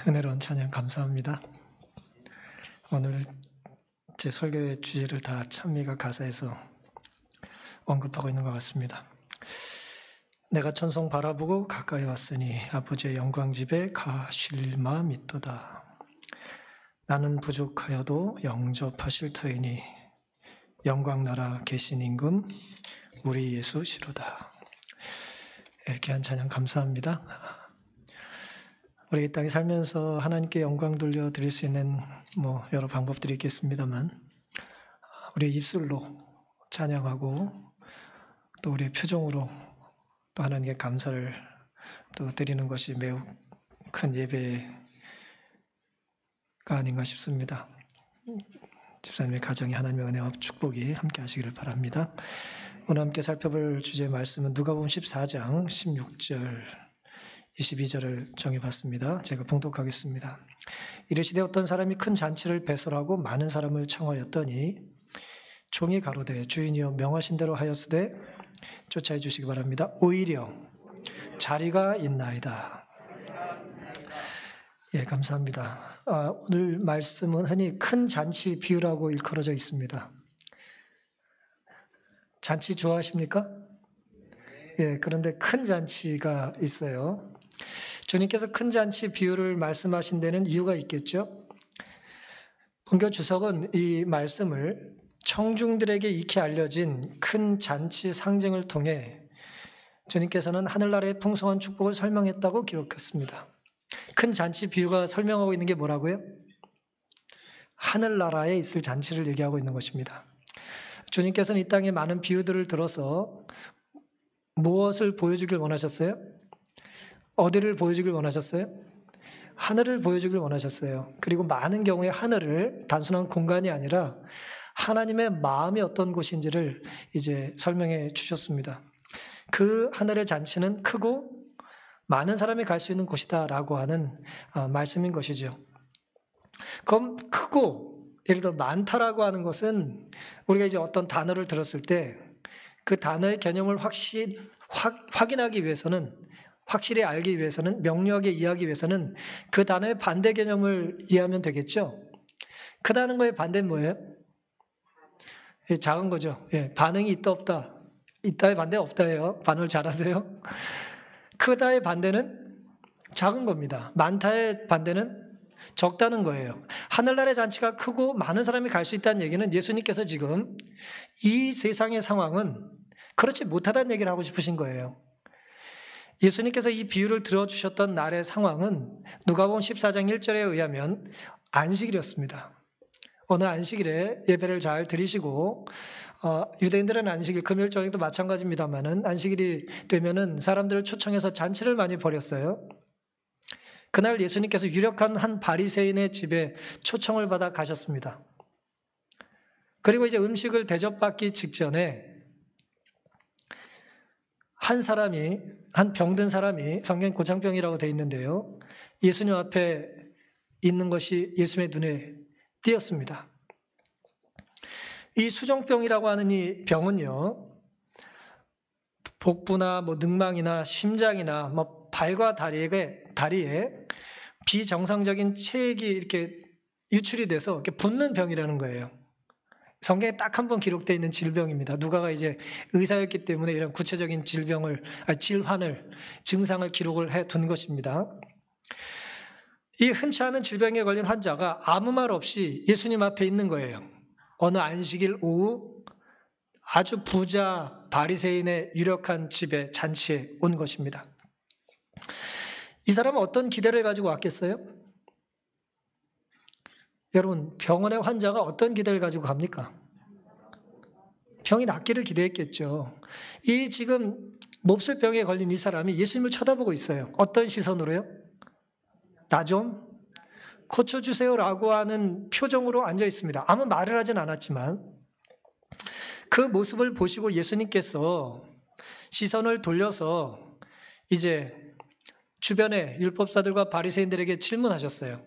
은혜로운 찬양 감사합니다. 오늘 제 설교의 주제를 다 찬미가 가사에서 언급하고 있는 것 같습니다. 내가 천성 바라보고 가까이 왔으니 아버지의 영광 집에 가실 마음 있도다. 나는 부족하여도 영접하실 터이니 영광 나라 계신 임금 우리 예수 시로다. 귀한 찬양 감사합니다. 우리 이 땅에 살면서 하나님께 영광 돌려드릴 수 있는 여러 방법들이 있겠습니다만 우리의 입술로 찬양하고 또 우리의 표정으로 또 하나님께 감사를 또 드리는 것이 매우 큰 예배가 아닌가 싶습니다. 집사님의 가정에 하나님의 은혜와 축복이 함께 하시기를 바랍니다. 오늘 함께 살펴볼 주제의 말씀은 누가복음 14장 16절 22절을 정해봤습니다. 제가 봉독하겠습니다. 이르시되 어떤 사람이 큰 잔치를 배설하고 많은 사람을 청하였더니 종이 가로되 주인이여 명하신 대로 하였으되 쫓아해 주시기 바랍니다. 오히려 자리가 있나이다. 예, 감사합니다. 오늘 말씀은 흔히 큰 잔치 비유라고 일컬어져 있습니다. 잔치 좋아하십니까? 예, 그런데 큰 잔치가 있어요. 주님께서 큰 잔치 비유를 말씀하신 데는 이유가 있겠죠. 본교 주석은 이 말씀을 청중들에게 익히 알려진 큰 잔치 상징을 통해 주님께서는 하늘나라의 풍성한 축복을 설명했다고 기록했습니다. 큰 잔치 비유가 설명하고 있는 게 뭐라고요? 하늘나라에 있을 잔치를 얘기하고 있는 것입니다. 주님께서는 이 땅에 많은 비유들을 들어서 무엇을 보여주길 원하셨어요? 어디를 보여주길 원하셨어요? 하늘을 보여주길 원하셨어요. 그리고 많은 경우에 하늘을 단순한 공간이 아니라 하나님의 마음이 어떤 곳인지를 이제 설명해 주셨습니다. 그 하늘의 잔치는 크고 많은 사람이 갈 수 있는 곳이다라고 하는 말씀인 것이죠. 그럼 크고 예를 들어 많다라고 하는 것은 우리가 이제 어떤 단어를 들었을 때 그 단어의 개념을 확인하기 위해서는 확실히 알기 위해서는 명료하게 이해하기 위해서는 그 단어의 반대 개념을 이해하면 되겠죠. 크다는 거의 반대는 뭐예요? 예, 작은 거죠. 예, 반응이 있다 없다. 있다의 반대 없다예요. 반응을 잘하세요. 크다의 반대는 작은 겁니다. 많다의 반대는 적다는 거예요. 하늘나라의 잔치가 크고 많은 사람이 갈 수 있다는 얘기는 예수님께서 지금 이 세상의 상황은 그렇지 못하다는 얘기를 하고 싶으신 거예요. 예수님께서 이 비유를 들어주셨던 날의 상황은 누가복음 14장 1절에 의하면 안식일이었습니다. 어느 안식일에 예배를 잘 드리시고 유대인들은 안식일, 금요일 저녁도 마찬가지입니다만은 안식일이 되면은 사람들을 초청해서 잔치를 많이 벌였어요. 그날 예수님께서 유력한 한 바리새인의 집에 초청을 받아 가셨습니다. 그리고 이제 음식을 대접받기 직전에 한 병든 사람이 성경 고창병이라고 되어 있는데요. 예수님 앞에 있는 것이 예수님의 눈에 띄었습니다. 이 수정병이라고 하는 이 병은요, 복부나 늑망이나 심장이나 발과 다리에 비정상적인 체액이 이렇게 유출이 돼서 이렇게 붓는 병이라는 거예요. 성경에 딱 한 번 기록되어 있는 질병입니다. 누가가 이제 의사였기 때문에 이런 구체적인 증상을 기록을 해 둔 것입니다. 이 흔치 않은 질병에 걸린 환자가 아무 말 없이 예수님 앞에 있는 거예요. 어느 안식일 오후 아주 부자 바리새인의 유력한 집에 잔치에 온 것입니다. 이 사람은 어떤 기대를 가지고 왔겠어요? 여러분, 병원의 환자가 어떤 기대를 가지고 갑니까? 병이 낫기를 기대했겠죠. 이 지금 몹쓸 병에 걸린 이 사람이 예수님을 쳐다보고 있어요. 어떤 시선으로요? 나 좀 고쳐주세요라고 하는 표정으로 앉아 있습니다. 아무 말을 하진 않았지만 그 모습을 보시고 예수님께서 시선을 돌려서 이제 주변의 율법사들과 바리새인들에게 질문하셨어요.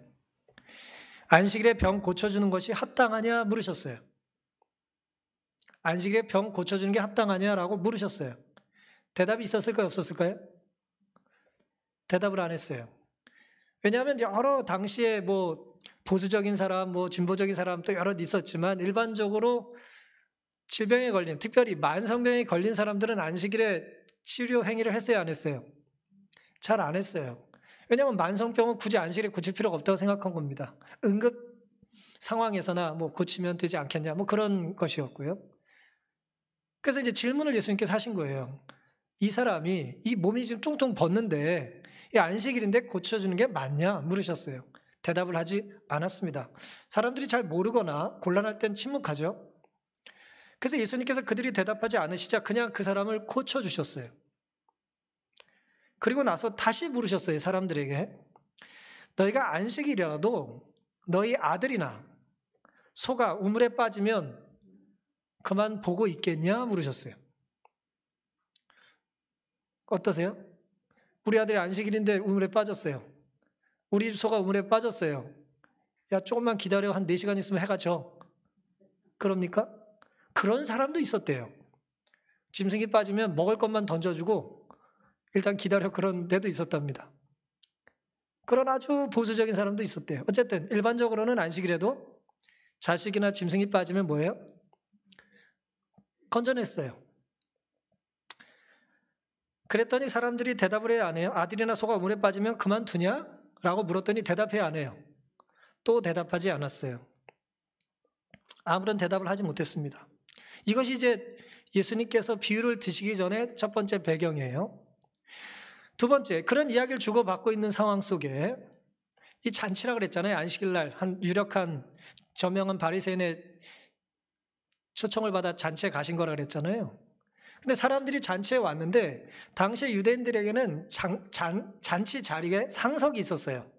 안식일에 병 고쳐주는 것이 합당하냐 물으셨어요. 안식일에 병 고쳐주는 게 합당하냐라고 물으셨어요. 대답이 있었을까요? 없었을까요? 대답을 안 했어요. 왜냐하면 여러 당시에 뭐 보수적인 사람, 뭐 진보적인 사람 또 여러 있었지만 일반적으로 질병에 걸린, 특별히 만성병에 걸린 사람들은 안식일에 치료 행위를 했어요, 안 했어요? 잘 안 했어요. 왜냐하면 만성병은 굳이 안식일에 고칠 필요가 없다고 생각한 겁니다. 응급 상황에서나 뭐 고치면 되지 않겠냐, 뭐 그런 것이었고요. 그래서 이제 질문을 예수님께서 하신 거예요. 이 사람이 이 몸이 지금 뚱뚱 벗는데 이 안식일인데 고쳐주는 게 맞냐 물으셨어요. 대답을 하지 않았습니다. 사람들이 잘 모르거나 곤란할 땐 침묵하죠. 그래서 예수님께서 그들이 대답하지 않으시자 그냥 그 사람을 고쳐주셨어요. 그리고 나서 다시 물으셨어요. 사람들에게. 너희가 안식일이라도 너희 아들이나 소가 우물에 빠지면 그만 보고 있겠냐 물으셨어요. 어떠세요? 우리 아들이 안식일인데 우물에 빠졌어요. 우리 소가 우물에 빠졌어요. 야, 조금만 기다려. 한 4시간 있으면 해가 져. 그럽니까? 그런 사람도 있었대요. 짐승이 빠지면 먹을 것만 던져주고 일단 기다려, 그런 데도 있었답니다. 그런 아주 보수적인 사람도 있었대요. 어쨌든 일반적으로는 안식일에도 자식이나 짐승이 빠지면 뭐예요? 건져냈어요. 그랬더니 사람들이 대답을 해야 안 해요. 아들이나 소가 우물에 빠지면 그만두냐? 라고 물었더니 대답해야 안 해요. 또 대답하지 않았어요. 아무런 대답을 하지 못했습니다. 이것이 이제 예수님께서 비유를 드시기 전에 첫 번째 배경이에요. 두 번째, 그런 이야기를 주고받고 있는 상황 속에 이 잔치라 그랬잖아요. 안식일날 한 유력한 저명한 바리새인의 초청을 받아 잔치에 가신 거라 그랬잖아요. 근데 사람들이 잔치에 왔는데 당시 유대인들에게는 잔치 자리에 상석이 있었어요.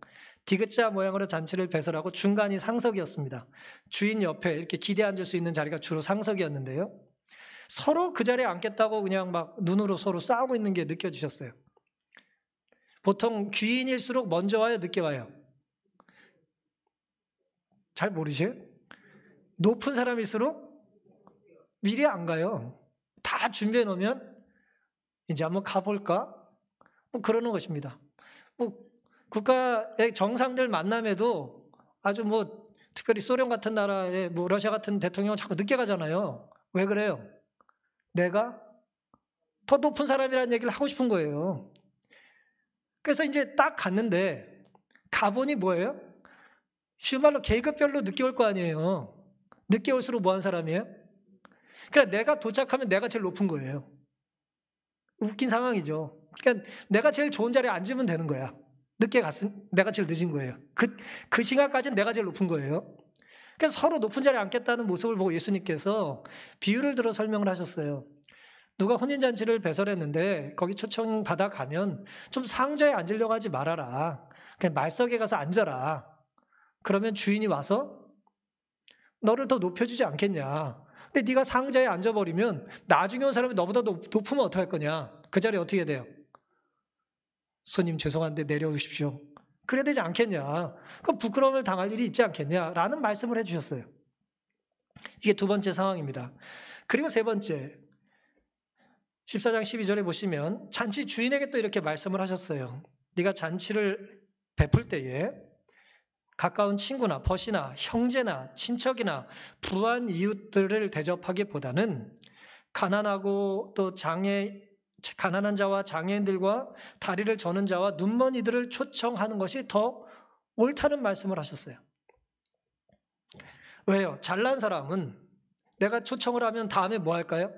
디귿자 모양으로 잔치를 배설하고 중간이 상석이었습니다. 주인 옆에 이렇게 기대 앉을 수 있는 자리가 주로 상석이었는데요. 서로 그 자리에 앉겠다고 그냥 막 눈으로 서로 싸우고 있는 게 느껴지셨어요. 보통 귀인일수록 먼저 와요, 늦게 와요? 잘 모르세요? 높은 사람일수록 미리 안 가요. 다 준비해 놓으면 이제 한번 가볼까? 뭐 그러는 것입니다. 뭐 국가의 정상들 만남에도 아주 뭐 특별히 소련 같은 나라에 뭐 러시아 같은 대통령은 자꾸 늦게 가잖아요. 왜 그래요? 내가 더 높은 사람이라는 얘기를 하고 싶은 거예요. 그래서 이제 딱 갔는데 가보니 뭐예요? 쉬운 말로 계급별로 늦게 올 거 아니에요. 늦게 올수록 뭐한 사람이에요? 그러니까 내가 도착하면 내가 제일 높은 거예요. 웃긴 상황이죠. 그러니까 내가 제일 좋은 자리에 앉으면 되는 거야. 늦게 갔으면 내가 제일 늦은 거예요. 그 시간까지는 내가 제일 높은 거예요. 그래서 서로 높은 자리에 앉겠다는 모습을 보고 예수님께서 비유를 들어 설명을 하셨어요. 누가 혼인잔치를 배설했는데 거기 초청받아 가면 좀 상좌에 앉으려고 하지 말아라. 그냥 말석에 가서 앉아라. 그러면 주인이 와서 너를 더 높여주지 않겠냐. 근데 네가 상자에 앉아버리면 나중에 온 사람이 너보다 높으면 어떡할 거냐. 그 자리에 어떻게 돼요? 손님 죄송한데 내려오십시오. 그래야 되지 않겠냐. 그럼 부끄러움을 당할 일이 있지 않겠냐라는 말씀을 해주셨어요. 이게 두 번째 상황입니다. 그리고 세 번째 14장 12절에 보시면 잔치 주인에게 또 이렇게 말씀을 하셨어요. 네가 잔치를 베풀 때에 가까운 친구나 벗이나 형제나 친척이나 부한 이웃들을 대접하기보다는 가난하고 또 가난한 자와 장애인들과 다리를 저는 자와 눈먼 이들을 초청하는 것이 더 옳다는 말씀을 하셨어요. 왜요? 잘난 사람은 내가 초청을 하면 다음에 뭐 할까요?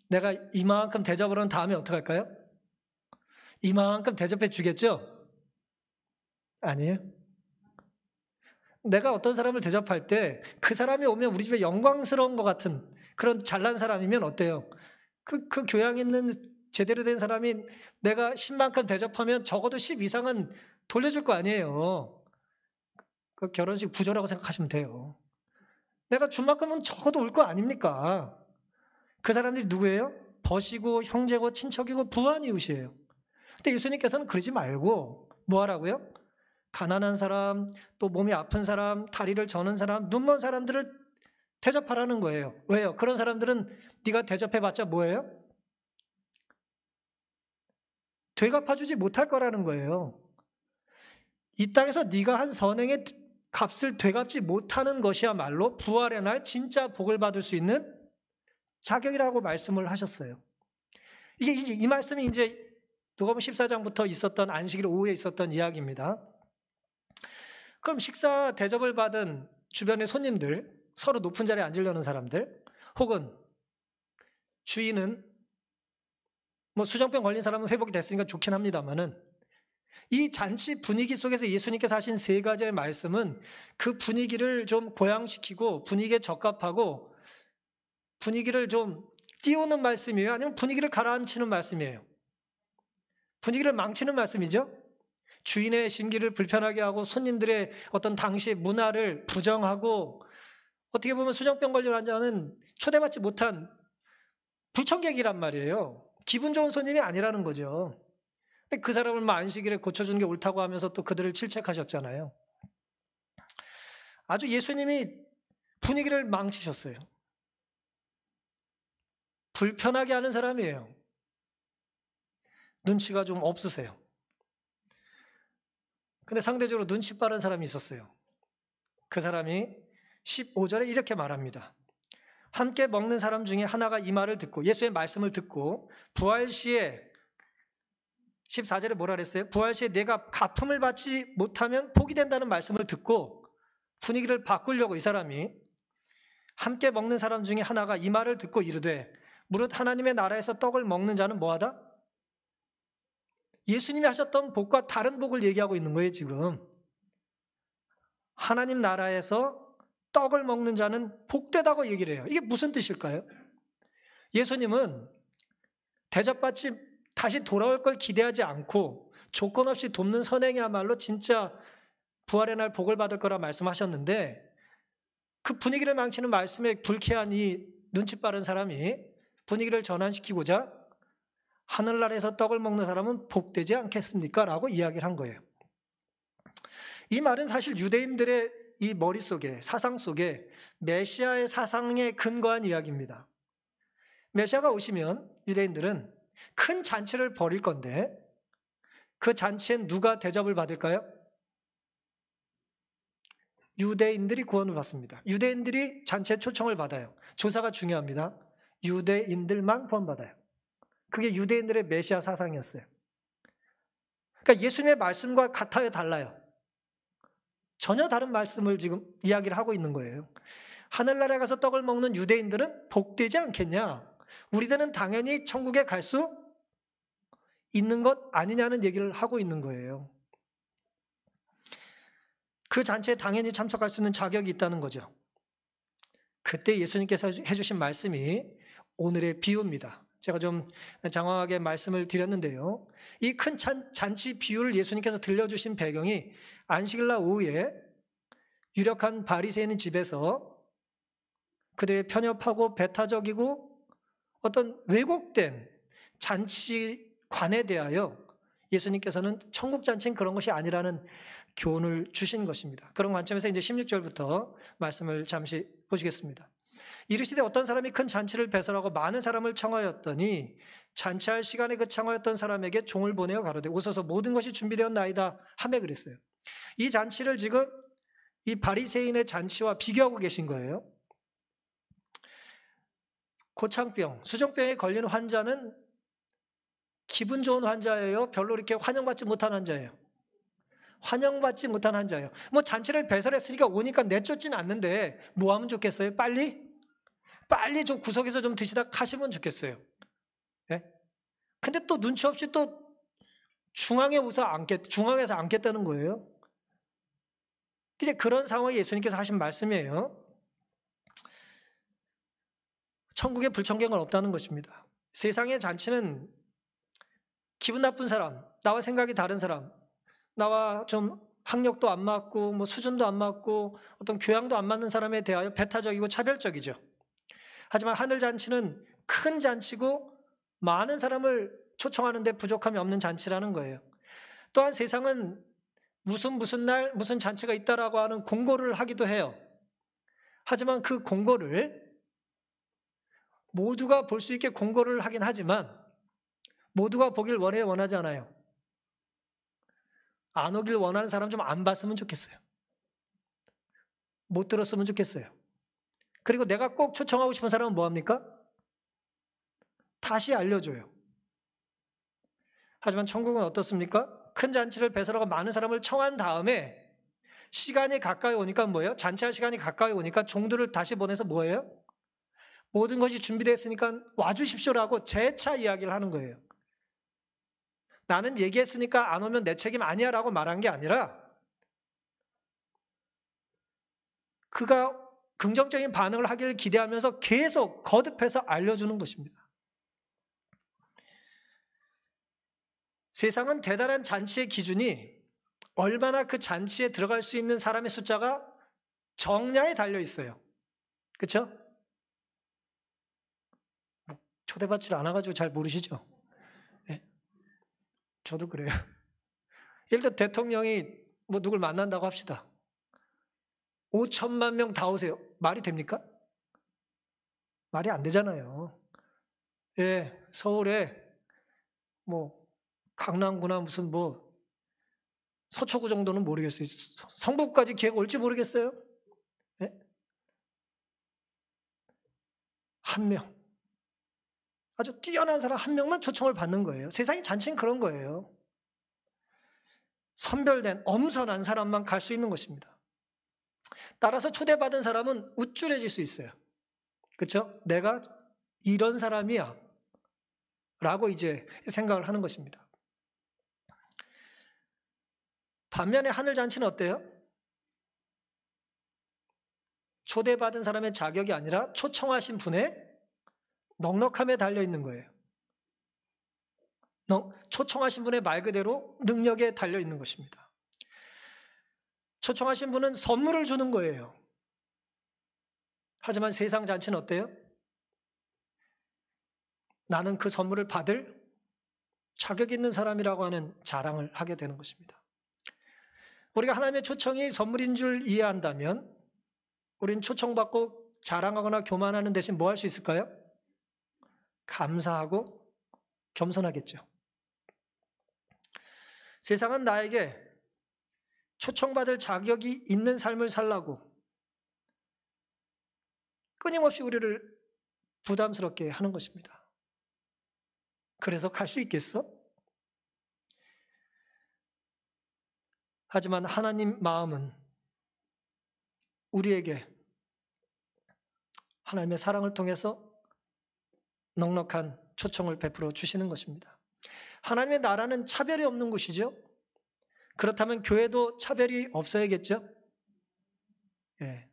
내가 이만큼 대접을 하면 다음에 어떻게 할까요? 이만큼 대접해 주겠죠? 아니에요? 내가 어떤 사람을 대접할 때 그 사람이 오면 우리 집에 영광스러운 것 같은 그런 잘난 사람이면 어때요? 그 교양 있는 제대로 된 사람이 내가 10만큼 대접하면 적어도 10 이상은 돌려줄 거 아니에요. 그 결혼식 부조라고 생각하시면 돼요. 내가 준 만큼은 적어도 올 거 아닙니까? 그 사람들이 누구예요? 벗이고 형제고 친척이고 부한 이웃이에요. 근데 예수님께서는 그러지 말고 뭐 하라고요? 가난한 사람, 또 몸이 아픈 사람, 다리를 저는 사람, 눈먼 사람들을 대접하라는 거예요. 왜요? 그런 사람들은 네가 대접해봤자 뭐예요? 되갚아주지 못할 거라는 거예요. 이 땅에서 네가 한 선행의 값을 되갚지 못하는 것이야말로 부활의 날 진짜 복을 받을 수 있는 자격이라고 말씀을 하셨어요. 이게 이제 이 말씀이 이제 누가복음 14장부터 있었던 안식일 오후에 있었던 이야기입니다. 그럼 식사 대접을 받은 주변의 손님들, 서로 높은 자리에 앉으려는 사람들, 혹은 주인은 뭐 수정병 걸린 사람은 회복이 됐으니까 좋긴 합니다만은 이 잔치 분위기 속에서 예수님께서 하신 세 가지의 말씀은 그 분위기를 좀 고양시키고 분위기에 적합하고 분위기를 좀 띄우는 말씀이에요? 아니면 분위기를 가라앉히는 말씀이에요? 분위기를 망치는 말씀이죠? 주인의 심기를 불편하게 하고 손님들의 어떤 당시 문화를 부정하고 어떻게 보면 수정병 걸린 환자는 초대받지 못한 불청객이란 말이에요. 기분 좋은 손님이 아니라는 거죠. 근데 그 사람을 안식일에 고쳐주는 게 옳다고 하면서 또 그들을 질책하셨잖아요. 아주 예수님이 분위기를 망치셨어요. 불편하게 하는 사람이에요. 눈치가 좀 없으세요. 근데 상대적으로 눈치 빠른 사람이 있었어요. 그 사람이 15절에 이렇게 말합니다. 함께 먹는 사람 중에 하나가 이 말을 듣고 예수의 말씀을 듣고 부활시에 14절에 뭐라 그랬어요? 부활시에 내가 갚음을 받지 못하면 복이 된다는 말씀을 듣고 분위기를 바꾸려고 이 사람이 함께 먹는 사람 중에 하나가 이 말을 듣고 이르되 무릇 하나님의 나라에서 떡을 먹는 자는 뭐하다? 예수님이 하셨던 복과 다른 복을 얘기하고 있는 거예요, 지금. 하나님 나라에서 떡을 먹는 자는 복되다고 얘기를 해요. 이게 무슨 뜻일까요? 예수님은 대접받지 다시 돌아올 걸 기대하지 않고 조건 없이 돕는 선행이야말로 진짜 부활의 날 복을 받을 거라 말씀하셨는데 그 분위기를 망치는 말씀에 불쾌한 이 눈치 빠른 사람이 분위기를 전환시키고자 하늘나라에서 떡을 먹는 사람은 복되지 않겠습니까? 라고 이야기를 한 거예요. 이 말은 사실 유대인들의 이 머릿속에 사상 속에 메시아의 사상에 근거한 이야기입니다. 메시아가 오시면 유대인들은 큰 잔치를 벌일 건데 그 잔치엔 누가 대접을 받을까요? 유대인들이 구원을 받습니다. 유대인들이 잔치에 초청을 받아요. 조사가 중요합니다. 유대인들만 구원받아요. 그게 유대인들의 메시아 사상이었어요. 그러니까 예수님의 말씀과 같아요, 달라요? 전혀 다른 말씀을 지금 이야기를 하고 있는 거예요. 하늘나라에 가서 떡을 먹는 유대인들은 복되지 않겠냐? 우리들은 당연히 천국에 갈 수 있는 것 아니냐는 얘기를 하고 있는 거예요. 그 잔치에 당연히 참석할 수 있는 자격이 있다는 거죠. 그때 예수님께서 해주신 말씀이 오늘의 비유입니다. 제가 좀 장황하게 말씀을 드렸는데요. 이 큰 잔치 비유를 예수님께서 들려주신 배경이 안식일날 오후에 유력한 바리새인 집에서 그들의 편협하고 배타적이고 어떤 왜곡된 잔치관에 대하여 예수님께서는 천국 잔치는 그런 것이 아니라는 교훈을 주신 것입니다. 그런 관점에서 이제 16절부터 말씀을 잠시 보시겠습니다. 이르시되 어떤 사람이 큰 잔치를 배설하고 많은 사람을 청하였더니 잔치할 시간에 그 청하였던 사람에게 종을 보내어 가로되 오소서 모든 것이 준비되었나이다 하매 그랬어요. 이 잔치를 지금 이 바리새인의 잔치와 비교하고 계신 거예요. 고창병, 수정병에 걸린 환자는 기분 좋은 환자예요? 별로 이렇게 환영받지 못한 환자예요? 환영받지 못한 환자예요. 뭐 잔치를 배설했으니까 오니까 내쫓진 않는데 뭐 하면 좋겠어요? 빨리 좀 구석에서 좀 드시다 가시면 좋겠어요. 네? 근데 또 눈치 없이 또 중앙에서 앉겠다는 거예요. 이제 그런 상황에 예수님께서 하신 말씀이에요. 천국에 불청객은 없다는 것입니다. 세상의 잔치는 기분 나쁜 사람, 나와 생각이 다른 사람, 나와 좀 학력도 안 맞고 뭐 수준도 안 맞고 어떤 교양도 안 맞는 사람에 대하여 배타적이고 차별적이죠. 하지만 하늘 잔치는 큰 잔치고 많은 사람을 초청하는데 부족함이 없는 잔치라는 거예요. 또한 세상은 무슨 날 무슨 잔치가 있다라고 하는 공고를 하기도 해요. 하지만 그 공고를 모두가 볼 수 있게 공고를 하긴 하지만 모두가 보길 원하지 않아요. 안 오길 원하는 사람 좀 안 봤으면 좋겠어요. 못 들었으면 좋겠어요. 그리고 내가 꼭 초청하고 싶은 사람은 뭐합니까? 다시 알려줘요. 하지만 천국은 어떻습니까? 큰 잔치를 배설하고 많은 사람을 청한 다음에 시간이 가까이 오니까 뭐예요? 잔치할 시간이 가까이 오니까 종들을 다시 보내서 뭐예요? 모든 것이 준비됐으니까 와주십시오라고 재차 이야기를 하는 거예요. 나는 얘기했으니까 안 오면 내 책임 아니야 라고 말한 게 아니라 그가 긍정적인 반응을 하기를 기대하면서 계속 거듭해서 알려주는 것입니다. 세상은 대단한 잔치의 기준이 얼마나 그 잔치에 들어갈 수 있는 사람의 숫자가 정량에 달려 있어요. 그렇죠? 초대받지 않아가지고 잘 모르시죠? 네. 저도 그래요. 예를 들어 대통령이 누굴 만난다고 합시다. 5천만 명 다 오세요. 말이 됩니까? 말이 안 되잖아요. 예, 서울에 강남구나 무슨 서초구 정도는 모르겠어요. 성북까지 계획 올지 모르겠어요. 예? 한 명. 아주 뛰어난 사람 한 명만 초청을 받는 거예요. 세상의 잔치는 그런 거예요. 선별된 엄선한 사람만 갈 수 있는 것입니다. 따라서 초대받은 사람은 우쭐해질 수 있어요. 그렇죠? 내가 이런 사람이야 라고 이제 생각을 하는 것입니다. 반면에 하늘잔치는 어때요? 초대받은 사람의 자격이 아니라 초청하신 분의 넉넉함에 달려있는 거예요. 초청하신 분의 말 그대로 능력에 달려있는 것입니다. 초청하신 분은 선물을 주는 거예요. 하지만 세상 잔치는 어때요? 나는 그 선물을 받을 자격 있는 사람이라고 하는 자랑을 하게 되는 것입니다. 우리가 하나님의 초청이 선물인 줄 이해한다면 우리는 초청받고 자랑하거나 교만하는 대신 뭐 할 수 있을까요? 감사하고 겸손하겠죠. 세상은 나에게 초청받을 자격이 있는 삶을 살라고 끊임없이 우리를 부담스럽게 하는 것입니다. 그래서 갈 수 있겠어? 하지만 하나님 마음은 우리에게 하나님의 사랑을 통해서 넉넉한 초청을 베풀어 주시는 것입니다. 하나님의 나라는 차별이 없는 곳이죠. 그렇다면 교회도 차별이 없어야겠죠? 예.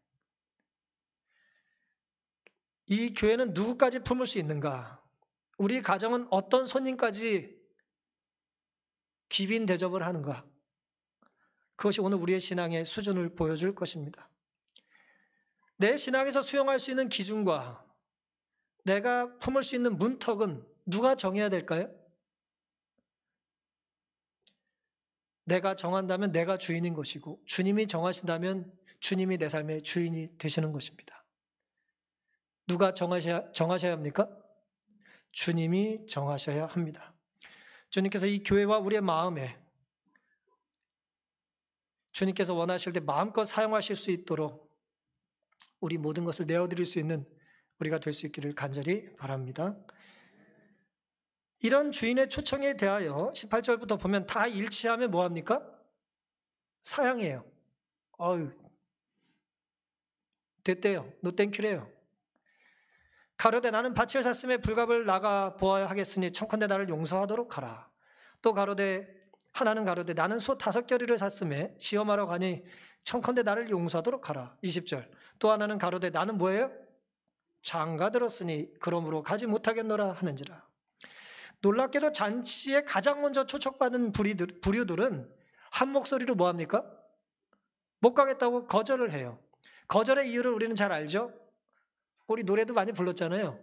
이 교회는 누구까지 품을 수 있는가? 우리 가정은 어떤 손님까지 귀빈 대접을 하는가? 그것이 오늘 우리의 신앙의 수준을 보여줄 것입니다. 내 신앙에서 수용할 수 있는 기준과 내가 품을 수 있는 문턱은 누가 정해야 될까요? 내가 정한다면 내가 주인인 것이고 주님이 정하신다면 주님이 내 삶의 주인이 되시는 것입니다. 누가 정하셔야 합니까? 주님이 정하셔야 합니다. 주님께서 이 교회와 우리의 마음에 주님께서 원하실 때 마음껏 사용하실 수 있도록 우리 모든 것을 내어드릴 수 있는 우리가 될 수 있기를 간절히 바랍니다. 이런 주인의 초청에 대하여 18절부터 보면 다 일치하면 뭐합니까? 사양이에요. 됐대요. 노땡큐래요. 가로되 나는 밭을 샀음에 불갑을 나가 보아야 하겠으니 청컨대 나를 용서하도록 하라. 또 하나는 가로되 나는 소 5겨리를 샀음에 시험하러 가니 청컨대 나를 용서하도록 하라. 20절 또 하나는 가로되 나는 뭐예요? 장가 들었으니 그러므로 가지 못하겠노라 하는지라. 놀랍게도 잔치에 가장 먼저 초청받은 부류들은 한 목소리로 뭐합니까? 못 가겠다고 거절을 해요. 거절의 이유를 우리는 잘 알죠? 우리 노래도 많이 불렀잖아요.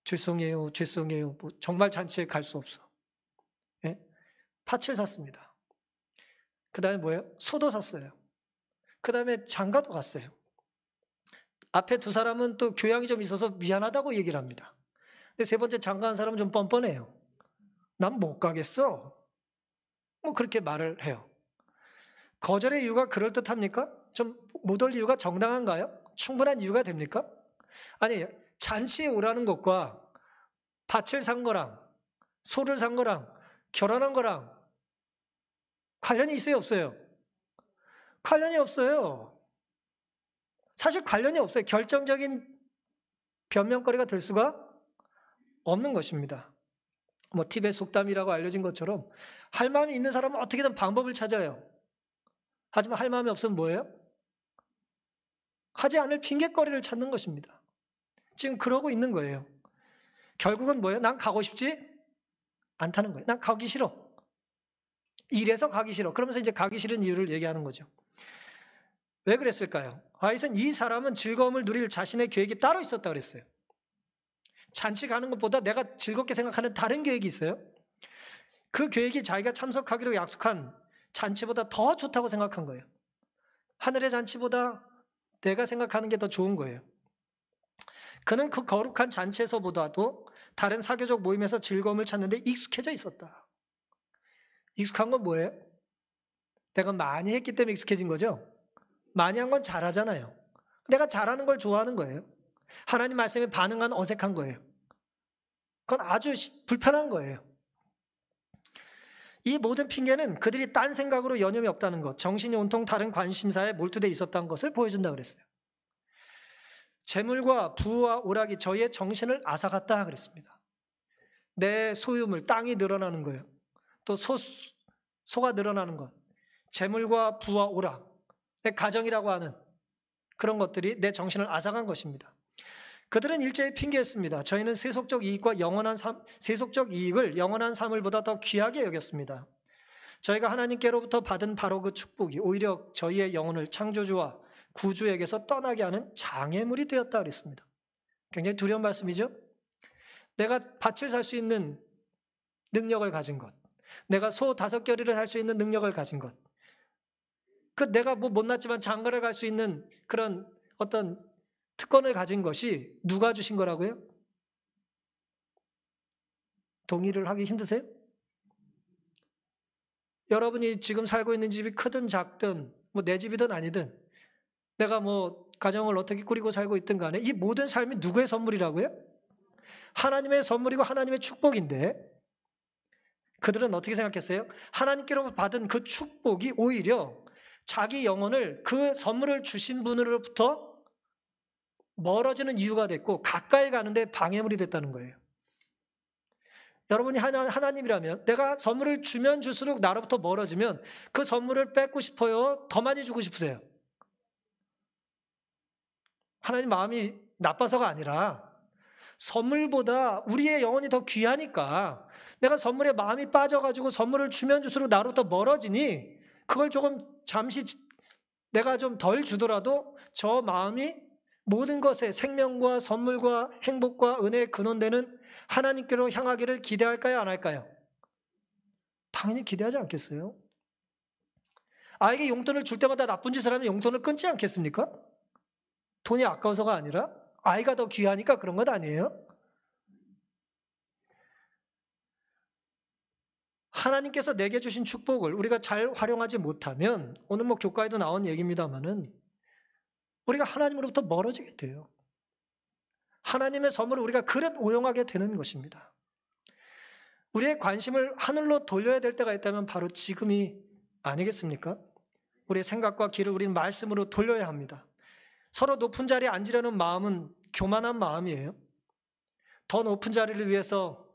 죄송해요, 죄송해요. 정말 잔치에 갈 수 없어. 예? 팥을 샀습니다. 그 다음에 뭐예요? 소도 샀어요. 그 다음에 장가도 갔어요. 앞에 두 사람은 또 교양이 좀 있어서 미안하다고 얘기를 합니다. 근데 세 번째 장가한 사람은 좀 뻔뻔해요. 난 못 가겠어. 뭐 그렇게 말을 해요. 거절의 이유가 그럴듯합니까? 좀 못 올 이유가 정당한가요? 충분한 이유가 됩니까? 아니, 잔치에 오라는 것과 밭을 산 거랑 소를 산 거랑 결혼한 거랑 관련이 있어요, 없어요? 관련이 없어요. 사실 관련이 없어요. 결정적인 변명거리가 될 수가 없는 것입니다. 뭐 티베트 속담이라고 알려진 것처럼 할 마음이 있는 사람은 어떻게든 방법을 찾아요. 하지만 할 마음이 없으면 뭐예요? 하지 않을 핑계거리를 찾는 것입니다. 지금 그러고 있는 거예요. 결국은 뭐예요? 난 가고 싶지 않다는 거예요. 난 가기 싫어. 이래서 가기 싫어. 그러면서 이제 가기 싫은 이유를 얘기하는 거죠. 왜 그랬을까요? 하여튼 이 사람은 즐거움을 누릴 자신의 계획이 따로 있었다 그랬어요. 잔치 가는 것보다 내가 즐겁게 생각하는 다른 계획이 있어요. 그 계획이 자기가 참석하기로 약속한 잔치보다 더 좋다고 생각한 거예요. 하늘의 잔치보다 내가 생각하는 게 더 좋은 거예요. 그는 그 거룩한 잔치에서보다도 다른 사교적 모임에서 즐거움을 찾는데 익숙해져 있었다. 익숙한 건 뭐예요? 내가 많이 했기 때문에 익숙해진 거죠? 많이 한 건 잘하잖아요. 내가 잘하는 걸 좋아하는 거예요. 하나님 말씀에 반응한 어색한 거예요. 그건 아주 불편한 거예요. 이 모든 핑계는 그들이 딴 생각으로 여념이 없다는 것, 정신이 온통 다른 관심사에 몰두되어 있었다는 것을 보여준다고 그랬어요. 재물과 부와 오락이 저희의 정신을 앗아갔다 그랬습니다. 내 소유물, 땅이 늘어나는 거예요. 또 소가 늘어나는 것, 재물과 부와 오락, 내 가정이라고 하는 그런 것들이 내 정신을 앗아간 것입니다. 그들은 일제히 핑계했습니다. 저희는 세속적 이익을 영원한 삶을보다 더 귀하게 여겼습니다. 저희가 하나님께로부터 받은 바로 그 축복이 오히려 저희의 영혼을 창조주와 구주에게서 떠나게 하는 장애물이 되었다 그랬습니다. 굉장히 두려운 말씀이죠. 내가 밭을 살 수 있는 능력을 가진 것, 내가 소 5겨리를 살 수 있는 능력을 가진 것, 그 내가 뭐 못났지만 장가를 갈 수 있는 그런 어떤 특권을 가진 것이 누가 주신 거라고요? 동의를 하기 힘드세요? 여러분이 지금 살고 있는 집이 크든 작든 뭐 내 집이든 아니든 내가 뭐 가정을 어떻게 꾸리고 살고 있든 간에 이 모든 삶이 누구의 선물이라고요? 하나님의 선물이고 하나님의 축복인데 그들은 어떻게 생각했어요? 하나님께로부터 받은 그 축복이 오히려 자기 영혼을 그 선물을 주신 분으로부터 멀어지는 이유가 됐고 가까이 가는데 방해물이 됐다는 거예요. 여러분이 하나님이라면 내가 선물을 주면 줄수록 나로부터 멀어지면 그 선물을 뺏고 싶어요? 더 많이 주고 싶으세요? 하나님 마음이 나빠서가 아니라 선물보다 우리의 영혼이 더 귀하니까 내가 선물에 마음이 빠져가지고 선물을 주면 줄수록 나로부터 멀어지니 그걸 조금 잠시 내가 좀 덜 주더라도 저 마음이 모든 것에 생명과 선물과 행복과 은혜의 근원되는 하나님께로 향하기를 기대할까요? 안 할까요? 당연히 기대하지 않겠어요? 아이에게 용돈을 줄 때마다 나쁜 짓을 하면 용돈을 끊지 않겠습니까? 돈이 아까워서가 아니라 아이가 더 귀하니까 그런 것 아니에요? 하나님께서 내게 주신 축복을 우리가 잘 활용하지 못하면 오늘 뭐 교과에도 나온 얘기입니다만은 우리가 하나님으로부터 멀어지게 돼요. 하나님의 선물을 우리가 그릇 오용하게 되는 것입니다. 우리의 관심을 하늘로 돌려야 될 때가 있다면 바로 지금이 아니겠습니까? 우리의 생각과 길을 우리는 말씀으로 돌려야 합니다. 서로 높은 자리에 앉으려는 마음은 교만한 마음이에요. 더 높은 자리를 위해서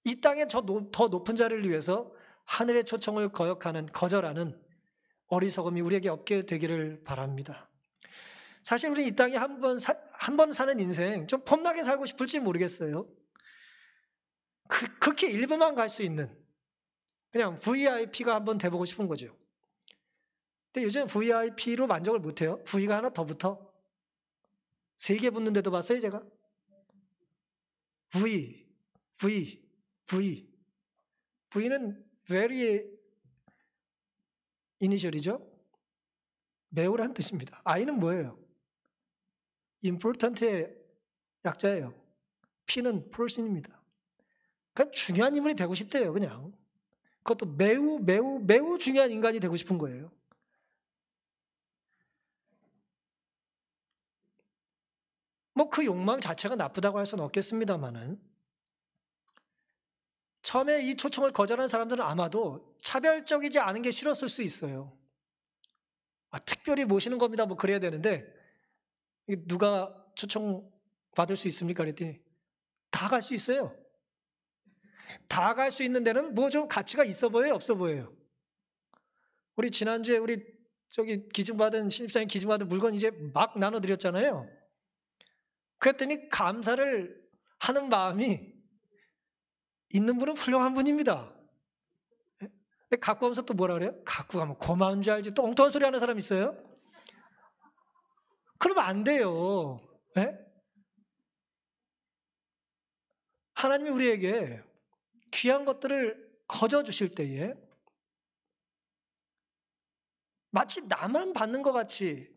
이 땅에 더 높은 자리를 위해서 하늘의 초청을 거절하는 어리석음이 우리에게 없게 되기를 바랍니다. 사실 우리 이 땅에 한 번 사는 인생 좀 폼나게 살고 싶을지 모르겠어요. 극히 일부만 갈 수 있는 그냥 VIP가 한번 돼보고 싶은 거죠. 근데 요즘 VIP로 만족을 못해요. V가 하나 더 붙어. 3개 붙는데도 봤어요 제가? V는 very 이니셜이죠. 매우라는 뜻입니다. I는 뭐예요? important의 약자예요. P는 person입니다. 그냥 중요한 인물이 되고 싶대요. 그냥 그것도 매우 매우 매우 중요한 인간이 되고 싶은 거예요. 뭐 그 욕망 자체가 나쁘다고 할 수는 없겠습니다만은 처음에 이 초청을 거절한 사람들은 아마도 차별적이지 않은 게 싫었을 수 있어요. 특별히 모시는 겁니다. 뭐 그래야 되는데 누가 초청 받을 수 있습니까? 그랬더니 다 갈 수 있어요. 다 갈 수 있는 데는 뭐 좀 가치가 있어 보여요? 없어 보여요? 우리 지난주에 우리 신입사님 기증받은 물건 이제 막 나눠드렸잖아요. 그랬더니 감사를 하는 마음이 있는 분은 훌륭한 분입니다. 근데 갖고 가면서 또 뭐라 그래요? 갖고 가면 고마운 줄 알지. 또 엉뚱한 소리 하는 사람 있어요? 그러면 안 돼요. 네? 하나님이 우리에게 귀한 것들을 거저 주실 때에 마치 나만 받는 것 같이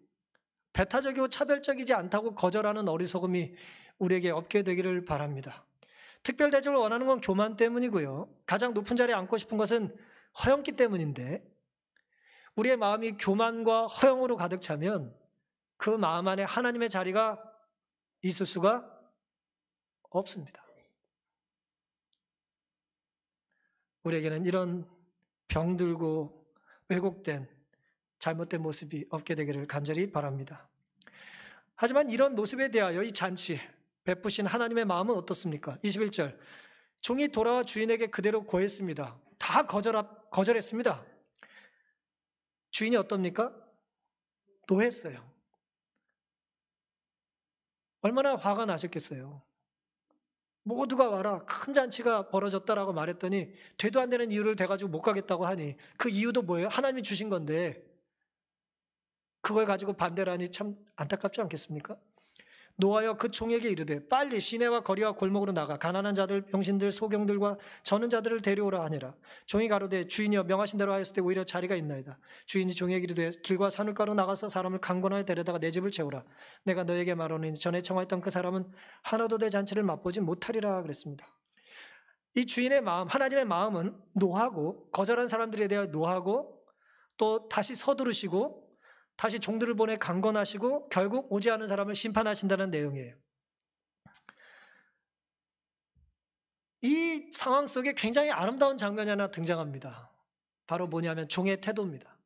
배타적이고 차별적이지 않다고 거절하는 어리석음이 우리에게 없게 되기를 바랍니다. 특별 대접을 원하는 건 교만 때문이고요. 가장 높은 자리에 앉고 싶은 것은 허영기 때문인데 우리의 마음이 교만과 허영으로 가득 차면 그 마음 안에 하나님의 자리가 있을 수가 없습니다. 우리에게는 이런 병들고 왜곡된 잘못된 모습이 없게 되기를 간절히 바랍니다. 하지만 이런 모습에 대하여 이 잔치 베푸신 하나님의 마음은 어떻습니까? 21절 종이 돌아와 주인에게 그대로 고했습니다. 다 거절했습니다. 주인이 어떻습니까? 노했어요. 얼마나 화가 나셨겠어요. 모두가 와라. 큰 잔치가 벌어졌다라고 말했더니 되도 안 되는 이유를 대가지고 못 가겠다고 하니 그 이유도 뭐예요? 하나님이 주신 건데 그걸 가지고 반대를 하니 참 안타깝지 않겠습니까? 노하여 그 종에게 이르되 빨리 시내와 거리와 골목으로 나가 가난한 자들, 병신들, 소경들과 저는 자들을 데려오라 하니라. 종이 가로되 주인이여 명하신 대로 하였을 때 오히려 자리가 있나이다. 주인이 종에게 이르되 길과 산울가로 나가서 사람을 강권하여 데려다가 내 집을 채우라. 내가 너에게 말하노니 전에 청하였던 그 사람은 하나도 내 잔치를 맛보지 못하리라 그랬습니다. 이 주인의 마음, 하나님의 마음은 노하고 거절한 사람들에 대해 노하고 또 다시 서두르시고 다시 종들을 보내 강권하시고 결국 오지 않은 사람을 심판하신다는 내용이에요. 이 상황 속에 굉장히 아름다운 장면이 하나 등장합니다. 바로 뭐냐면 종의 태도입니다.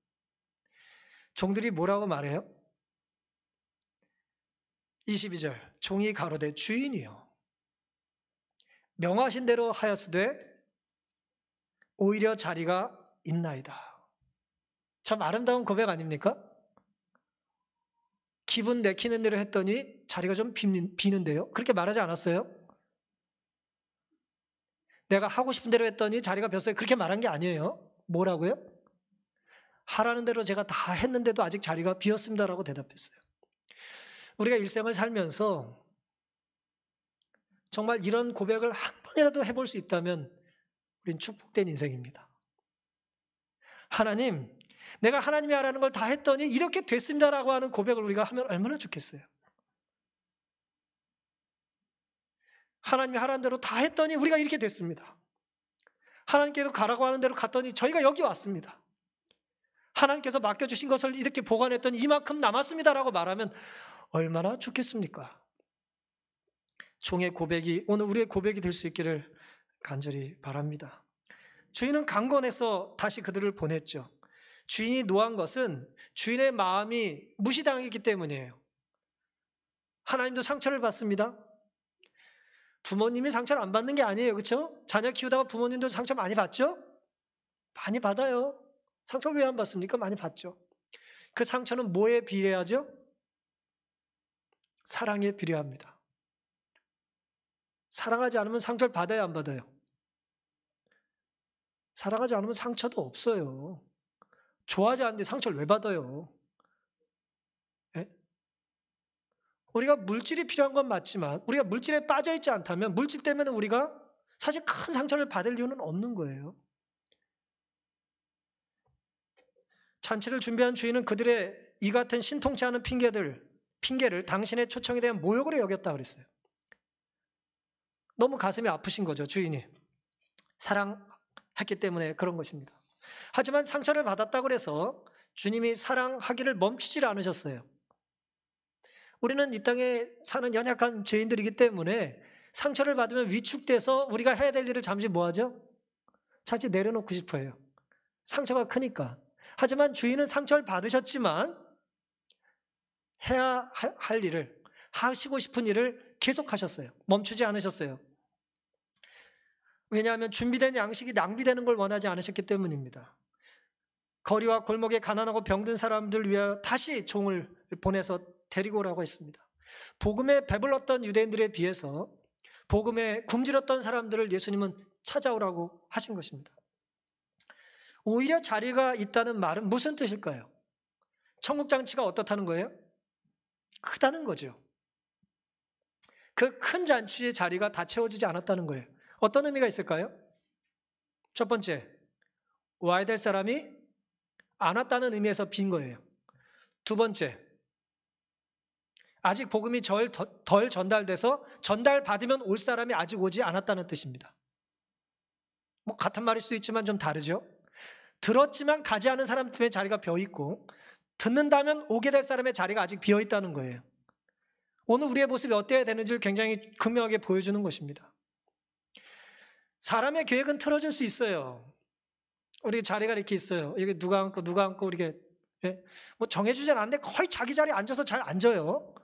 종들이 뭐라고 말해요? 22절 종이 가로되 주인이요 명하신 대로 하였으되 오히려 자리가 있나이다. 참 아름다운 고백 아닙니까? 기분 내키는 대로 했더니 자리가 좀 비는데요. 그렇게 말하지 않았어요? 내가 하고 싶은 대로 했더니 자리가 볐어요. 그렇게 말한 게 아니에요. 뭐라고요? 하라는 대로 제가 다 했는데도 아직 자리가 비었습니다라고 대답했어요. 우리가 일생을 살면서 정말 이런 고백을 한 번이라도 해볼 수 있다면 우린 축복된 인생입니다. 하나님, 내가 하나님이 하라는 걸 다 했더니 이렇게 됐습니다라고 하는 고백을 우리가 하면 얼마나 좋겠어요. 하나님이 하라는 대로 다 했더니 우리가 이렇게 됐습니다. 하나님께서 가라고 하는 대로 갔더니 저희가 여기 왔습니다. 하나님께서 맡겨주신 것을 이렇게 보관했더니 이만큼 남았습니다라고 말하면 얼마나 좋겠습니까? 종의 고백이 오늘 우리의 고백이 될 수 있기를 간절히 바랍니다. 주인은 강권해서 다시 그들을 보냈죠. 주인이 노한 것은 주인의 마음이 무시당했기 때문이에요. 하나님도 상처를 받습니다. 부모님이 상처를 안 받는 게 아니에요. 그렇죠? 자녀 키우다가 부모님도 상처 많이 받죠? 많이 받아요. 상처 왜 안 받습니까? 많이 받죠. 그 상처는 뭐에 비례하죠? 사랑에 비례합니다. 사랑하지 않으면 상처를 받아야 안 받아요? 사랑하지 않으면 상처도 없어요. 좋아하지 않는데 상처를 왜 받아요? 예? 우리가 물질이 필요한 건 맞지만 우리가 물질에 빠져있지 않다면 물질 때문에 우리가 사실 큰 상처를 받을 이유는 없는 거예요. 잔치를 준비한 주인은 그들의 이 같은 신통치 않은 핑계를 당신의 초청에 대한 모욕으로 여겼다 그랬어요. 너무 가슴이 아프신 거죠, 주인이. 했기 때문에 그런 것입니다. 하지만 상처를 받았다고 해서 주님이 사랑하기를 멈추질 않으셨어요. 우리는 이 땅에 사는 연약한 죄인들이기 때문에 상처를 받으면 위축돼서 우리가 해야 될 일을 잠시 뭐하죠? 잠시 내려놓고 싶어 해요. 상처가 크니까. 하지만 주인은 상처를 받으셨지만 해야 할 일을, 하시고 싶은 일을 계속하셨어요. 멈추지 않으셨어요. 왜냐하면 준비된 양식이 낭비되는 걸 원하지 않으셨기 때문입니다. 거리와 골목에 가난하고 병든 사람들 위하여 다시 종을 보내서 데리고 오라고 했습니다. 복음에 배불렀던 유대인들에 비해서 복음에 굶주렸던 사람들을 예수님은 찾아오라고 하신 것입니다. 오히려 자리가 있다는 말은 무슨 뜻일까요? 천국 잔치가 어떻다는 거예요? 크다는 거죠. 그 큰 잔치의 자리가 다 채워지지 않았다는 거예요. 어떤 의미가 있을까요? 첫 번째, 와야 될 사람이 안 왔다는 의미에서 빈 거예요. 두 번째, 아직 복음이 덜 전달돼서 전달받으면 올 사람이 아직 오지 않았다는 뜻입니다. 뭐 같은 말일 수도 있지만 좀 다르죠. 들었지만 가지 않은 사람 때문에 자리가 비어있고 듣는다면 오게 될 사람의 자리가 아직 비어있다는 거예요. 오늘 우리의 모습이 어때야 되는지를 굉장히 극명하게 보여주는 것입니다. 사람의 계획은 틀어질 수 있어요. 우리 자리가 이렇게 있어요. 여기 누가 앉고 이렇게 뭐 정해주진 않는데 거의 자기 자리에 앉아서 잘 앉아요.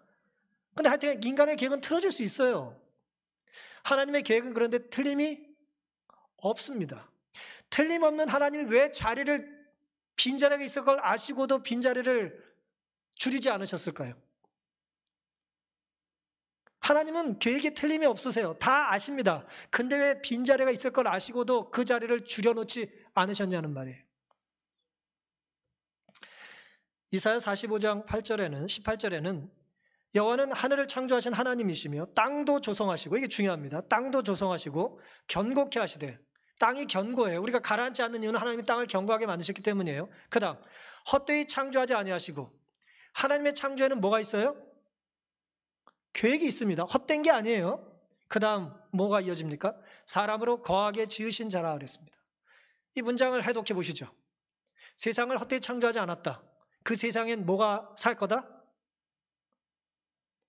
근데 하여튼 인간의 계획은 틀어질 수 있어요. 하나님의 계획은 그런데 틀림이 없습니다. 틀림없는 하나님이 왜 빈자리가 있을 걸 아시고도 빈자리를 줄이지 않으셨을까요? 하나님은 계획에 틀림이 없으세요. 다 아십니다. 근데 왜 빈자리가 있을 걸 아시고도 그 자리를 줄여놓지 않으셨냐는 말이에요. 이사야 45장 18절에는 여호와는 하늘을 창조하신 하나님이시며 땅도 조성하시고, 이게 중요합니다. 땅도 조성하시고 견고케 하시되, 땅이 견고해요. 우리가 가라앉지 않는 이유는 하나님이 땅을 견고하게 만드셨기 때문이에요. 그 다음 헛되이 창조하지 아니하시고, 하나님의 창조에는 뭐가 있어요? 계획이 있습니다. 헛된 게 아니에요. 그 다음 뭐가 이어집니까? 사람으로 거하게 지으신 자라 그랬습니다. 이 문장을 해독해 보시죠. 세상을 헛되이 창조하지 않았다. 그 세상엔 뭐가 살 거다?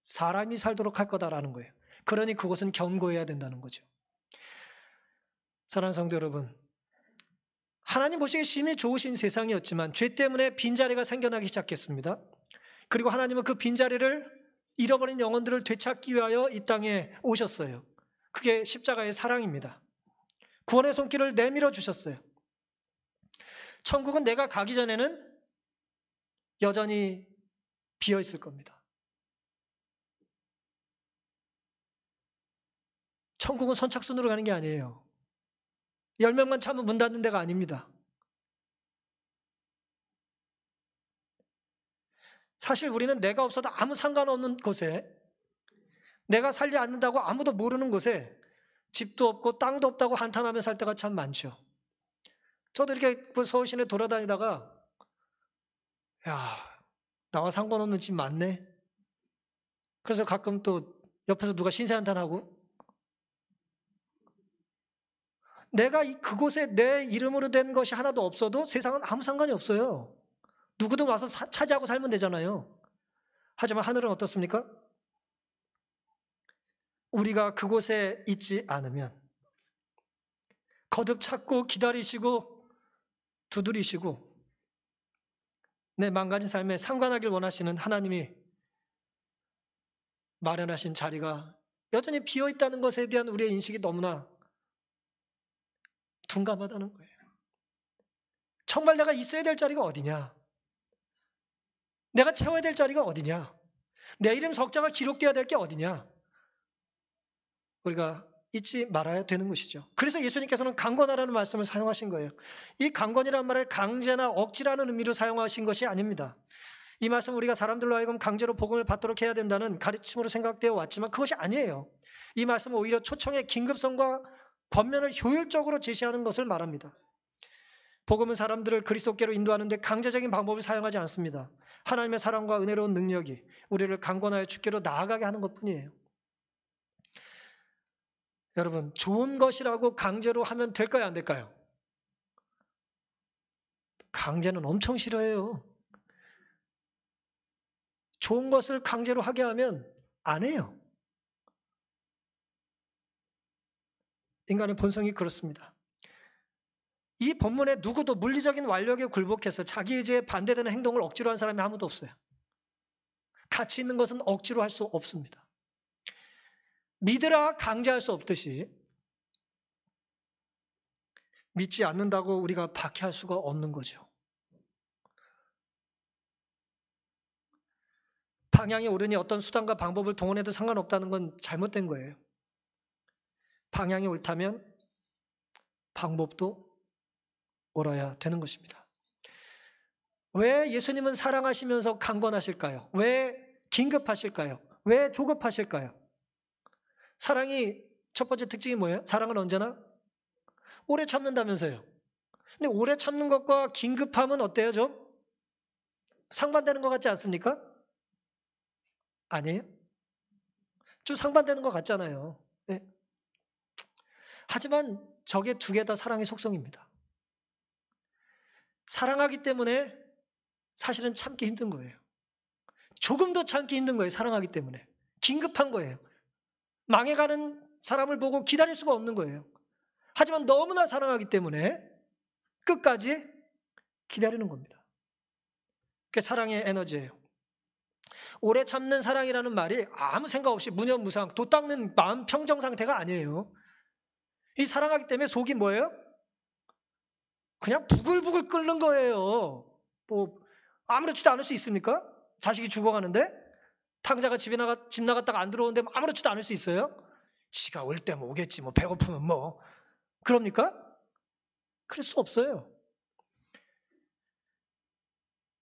사람이 살도록 할 거다라는 거예요. 그러니 그곳은 견고해야 된다는 거죠. 사랑하는 성도 여러분, 하나님 보시기에 심히 좋으신 세상이었지만 죄 때문에 빈자리가 생겨나기 시작했습니다. 그리고 하나님은 그 빈자리를 잃어버린 영혼들을 되찾기 위하여 이 땅에 오셨어요. 그게 십자가의 사랑입니다. 구원의 손길을 내밀어 주셨어요. 천국은 내가 가기 전에는 여전히 비어 있을 겁니다. 천국은 선착순으로 가는 게 아니에요. 10명만 참으면 문 닫는 데가 아닙니다. 사실 우리는 내가 없어도 아무 상관없는 곳에, 내가 살지 않는다고 아무도 모르는 곳에 집도 없고 땅도 없다고 한탄하며 살 때가 참 많죠. 저도 이렇게 서울 시내 돌아다니다가 야, 나와 상관없는 집 많네. 그래서 가끔 또 옆에서 누가 신세 한탄하고, 내가 그곳에 내 이름으로 된 것이 하나도 없어도 세상은 아무 상관이 없어요. 누구든 와서 차지하고 살면 되잖아요. 하지만 하늘은 어떻습니까? 우리가 그곳에 있지 않으면 거듭 찾고 기다리시고 두드리시고 내 망가진 삶에 상관하길 원하시는 하나님이 마련하신 자리가 여전히 비어있다는 것에 대한 우리의 인식이 너무나 둔감하다는 거예요. 정말 내가 있어야 될 자리가 어디냐? 내가 채워야 될 자리가 어디냐? 내 이름 석자가 기록되어야 될 게 어디냐? 우리가 잊지 말아야 되는 것이죠. 그래서 예수님께서는 강권하라는 말씀을 사용하신 거예요. 이 강권이라는 말을 강제나 억지라는 의미로 사용하신 것이 아닙니다. 이 말씀 우리가 사람들로 하여금 강제로 복음을 받도록 해야 된다는 가르침으로 생각되어 왔지만 그것이 아니에요. 이 말씀은 오히려 초청의 긴급성과 권면을 효율적으로 제시하는 것을 말합니다. 복음은 사람들을 그리스도께로 인도하는 데 강제적인 방법을 사용하지 않습니다. 하나님의 사랑과 은혜로운 능력이 우리를 강권하여 주께로 나아가게 하는 것뿐이에요. 여러분, 좋은 것이라고 강제로 하면 될까요, 안 될까요? 강제는 엄청 싫어해요. 좋은 것을 강제로 하게 하면 안 해요. 인간의 본성이 그렇습니다. 이 본문에 누구도 물리적인 완력에 굴복해서 자기 의지에 반대되는 행동을 억지로 한 사람이 아무도 없어요. 가치 있는 것은 억지로 할 수 없습니다. 믿으라 강제할 수 없듯이 믿지 않는다고 우리가 박해할 수가 없는 거죠. 방향이 옳으니 어떤 수단과 방법을 동원해도 상관없다는 건 잘못된 거예요. 방향이 옳다면 방법도 옳아야 되는 것입니다. 왜 예수님은 사랑하시면서 강권하실까요? 왜 긴급하실까요? 왜 조급하실까요? 사랑이 첫 번째 특징이 뭐예요? 사랑은 언제나 오래 참는다면서요. 근데 오래 참는 것과 긴급함은 어때요? 좀 상반되는 것 같지 않습니까? 아니에요? 좀 상반되는 것 같잖아요. 네. 하지만 저게 두 개 다 사랑의 속성입니다. 사랑하기 때문에 사실은 참기 힘든 거예요. 조금 더 참기 힘든 거예요. 사랑하기 때문에. 긴급한 거예요. 망해가는 사람을 보고 기다릴 수가 없는 거예요. 하지만 너무나 사랑하기 때문에 끝까지 기다리는 겁니다. 그게 사랑의 에너지예요. 오래 참는 사랑이라는 말이 아무 생각 없이 무념무상 도 닦는 마음 평정 상태가 아니에요. 이 사랑하기 때문에 속이 뭐예요? 그냥 부글부글 끓는 거예요. 뭐 아무렇지도 않을 수 있습니까? 자식이 죽어가는데 탕자가 집 나갔다가 안 들어오는데 아무렇지도 않을 수 있어요? 지가 올 때면 오겠지 뭐 배고프면 뭐 그럽니까? 그럴 수 없어요.